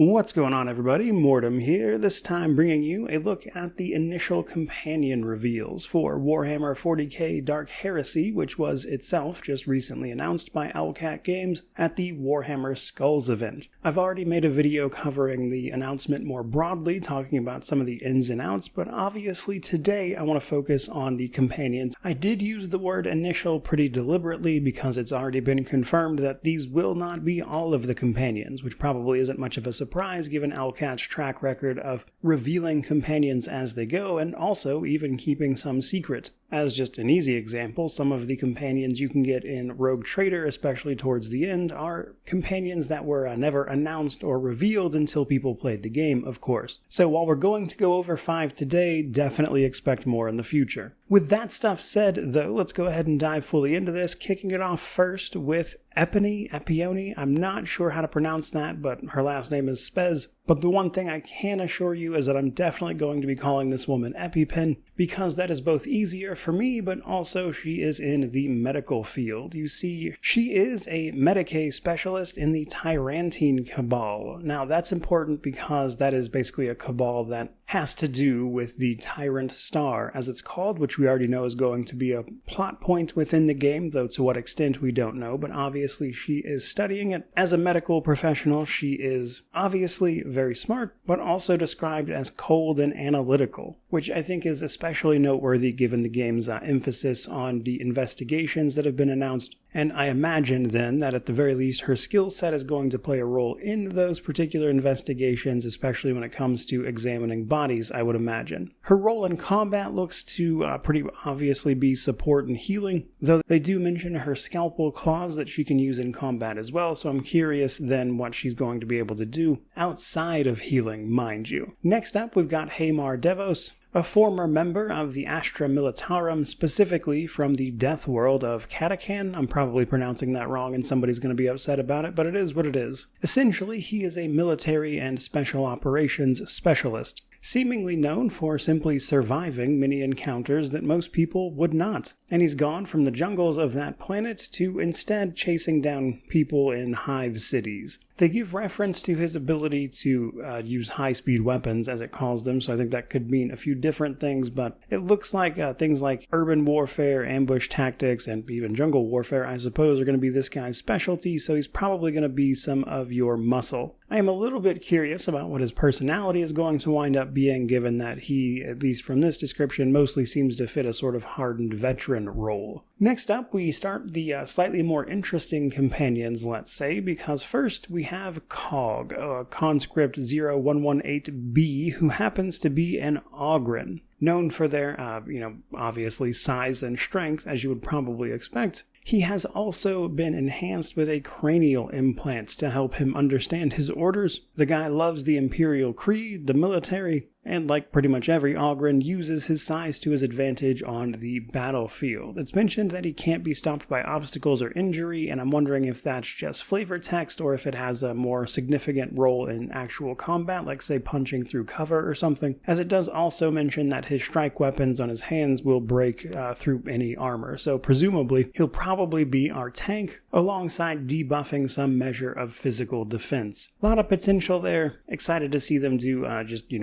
What's going on, everybody? Mortem here, this time bringing you a look at the initial companion reveals for Warhammer 40k Dark Heresy, which was itself just recently announced by Owlcat Games at the Warhammer Skulls event. I've already made a video covering the announcement more broadly, talking about some of the ins and outs, but obviously today I want to focus on the companions. I did use the word initial pretty deliberately because it's already been confirmed that these will not be all of the companions, which probably isn't much of a surprise given Owlcat's track record of revealing companions as they go and also even keeping some secret. As just an easy example, some of the companions you can get in Rogue Trader, especially towards the end, are companions that were never announced or revealed until people played the game, of course. So while we're going to go over 5 today, definitely expect more in the future. With that stuff said, though, let's go ahead and dive fully into this, kicking it off first with Epione. I'm not sure how to pronounce that, but her last name is Spez. But the one thing I can assure you is that I'm definitely going to be calling this woman EpiPen, because that is both easier for me, but also she is in the medical field. You see, she is a Medicae specialist in the Tyrantine Cabal. Now, that's important because that is basically a cabal that has to do with the Tyrant Star, as it's called, which we already know is going to be a plot point within the game, though to what extent we don't know, but obviously she is studying it. As a medical professional, she is obviously very smart, but also described as cold and analytical, which I think is especially noteworthy given the game's emphasis on the investigations that have been announced. And I imagine then that at the very least her skill set is going to play a role in those particular investigations, especially when it comes to examining bodies, I would imagine. Her role in combat looks to pretty obviously be support and healing, though they do mention her scalpel claws that she can use in combat as well, so I'm curious then what she's going to be able to do outside of healing, mind you. Next up, we've got Haymar Devos, a former member of the Astra Militarum, specifically from the death world of Katakan. I'm probably pronouncing that wrong and somebody's going to be upset about it, but it is what it is. Essentially, he is a military and special operations specialist, seemingly known for simply surviving many encounters that most people would not. And he's gone from the jungles of that planet to instead chasing down people in hive cities. They give reference to his ability to use high-speed weapons, as it calls them, so I think that could mean a few different things, but it looks like things like urban warfare, ambush tactics, and even jungle warfare, I suppose, are going to be this guy's specialty, so he's probably going to be some of your muscle. I am a little bit curious about what his personality is going to wind up being, given that he, at least from this description, mostly seems to fit a sort of hardened veteran role. Next up, we start the slightly more interesting companions, let's say, because first we have Cog, conscript 0118B, who happens to be an Ogryn. Known for their, obviously size and strength, as you would probably expect. He has also been enhanced with a cranial implant to help him understand his orders. The guy loves the Imperial Creed, the military, and like pretty much every Ogryn, uses his size to his advantage on the battlefield. It's mentioned that he can't be stopped by obstacles or injury, and I'm wondering if that's just flavor text or if it has a more significant role in actual combat, like say punching through cover or something, as it does also mention that his strike weapons on his hands will break through any armor, so presumably he'll probably be our tank, alongside debuffing some measure of physical defense. A lot of potential there. Excited to see them do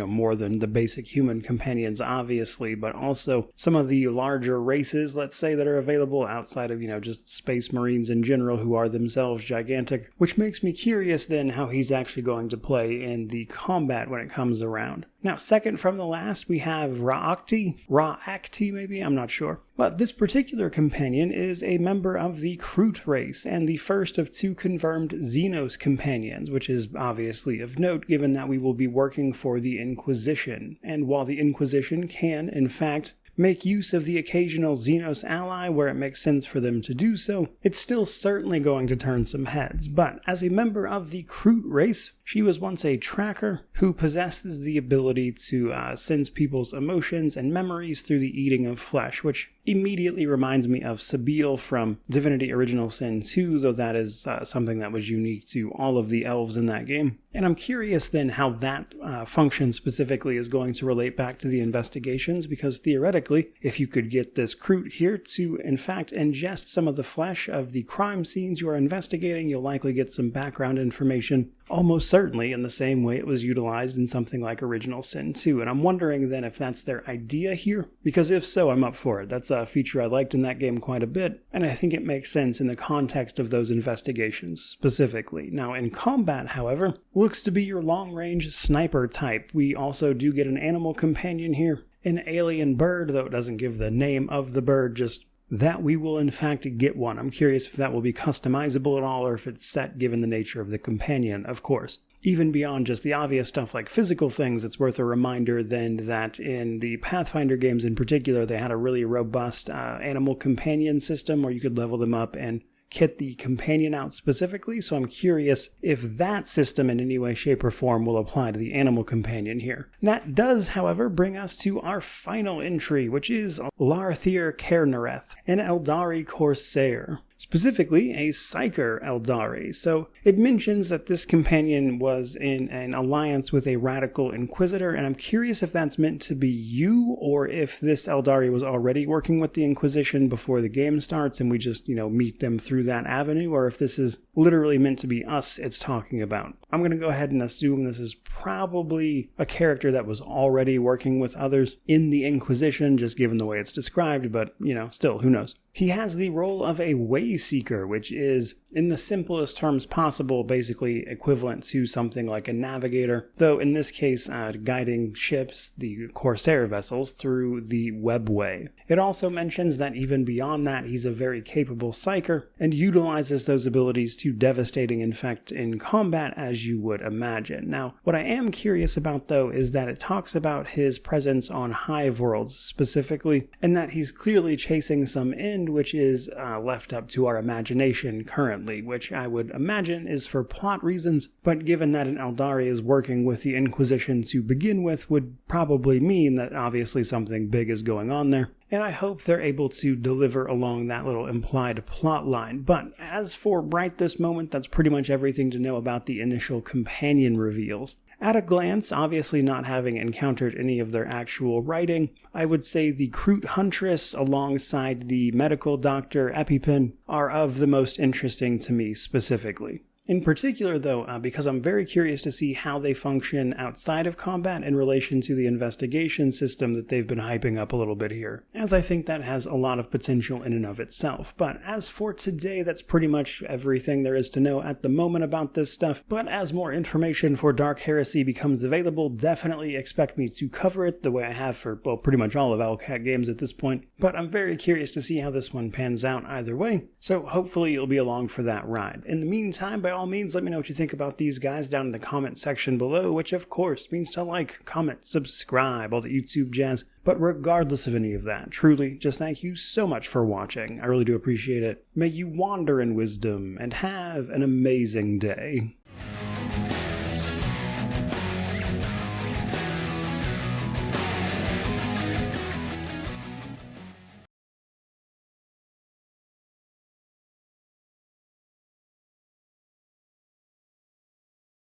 more than the basic human companions, obviously, but also some of the larger races, let's say, that are available outside of, just space marines in general, who are themselves gigantic, which makes me curious then how he's actually going to play in the combat when it comes around. Now, second from the last, we have Ra'akti maybe, I'm not sure. But this particular companion is a member of the Kroot race, and the first of 2 confirmed Xenos companions, which is obviously of note given that we will be working for the Inquisition. And while the Inquisition can, in fact, make use of the occasional Xenos ally where it makes sense for them to do so, it's still certainly going to turn some heads. But as a member of the Kroot race, she was once a tracker who possesses the ability to sense people's emotions and memories through the eating of flesh, which immediately reminds me of Sabeel from Divinity Original Sin 2, though that is something that was unique to all of the elves in that game. And I'm curious then how that function specifically is going to relate back to the investigations, because theoretically, if you could get this Kroot here to in fact ingest some of the flesh of the crime scenes you are investigating, you'll likely get some background information almost certainly in the same way it was utilized in something like Original Sin 2. And I'm wondering then if that's their idea here, because if so, I'm up for it. That's a feature I liked in that game quite a bit, and I think it makes sense in the context of those investigations specifically. Now, in combat, however, looks to be your long-range sniper type. We also do get an animal companion here, an alien bird, though it doesn't give the name of the bird, just that we will in fact get one. I'm curious if that will be customizable at all, or if it's set given the nature of the companion, of course. Even beyond just the obvious stuff like physical things, it's worth a reminder then that in the Pathfinder games in particular, they had a really robust animal companion system where you could level them up and kit the companion out specifically, so I'm curious if that system in any way, shape, or form will apply to the animal companion here. And that does, however, bring us to our final entry, which is Larthir Cairnareth, an Eldari Corsair. Specifically, a Psyker Eldari. So it mentions that this companion was in an alliance with a radical inquisitor, and I'm curious if that's meant to be you, or if this Eldari was already working with the Inquisition before the game starts and we just, meet them through that avenue, or if this is literally meant to be us it's talking about. I'm going to go ahead and assume this is probably a character that was already working with others in the Inquisition, just given the way it's described, but, still, who knows. He has the role of a Wayseeker, which is, in the simplest terms possible, basically equivalent to something like a navigator, though in this case guiding ships, the Corsair vessels, through the webway. It also mentions that even beyond that, he's a very capable psyker, and utilizes those abilities to devastating effect in combat, as you would imagine. Now, what I am curious about, though, is that it talks about his presence on hive worlds specifically, and that he's clearly chasing some end, which is left up to our imagination currently, which I would imagine is for plot reasons, but given that an Eldari is working with the Inquisition to begin with, would probably mean that obviously something big is going on there. And I hope they're able to deliver along that little implied plot line. But as for right this moment, that's pretty much everything to know about the initial companion reveals. At a glance, obviously not having encountered any of their actual writing, I would say the Kroot Huntress alongside the medical doctor EpiPen are of the most interesting to me specifically. In particular, though, because I'm very curious to see how they function outside of combat in relation to the investigation system that they've been hyping up a little bit here, as I think that has a lot of potential in and of itself. But as for today, that's pretty much everything there is to know at the moment about this stuff. But as more information for Dark Heresy becomes available, definitely expect me to cover it the way I have for, well, pretty much all of LCAT games at this point. But I'm very curious to see how this one pans out either way, so hopefully you'll be along for that ride. In the meantime, by all means, let me know what you think about these guys down in the comment section below, which of course means to like, comment, subscribe, all the YouTube jazz. But regardless of any of that, truly, just thank you so much for watching. I really do appreciate it. May you wander in wisdom and have an amazing day.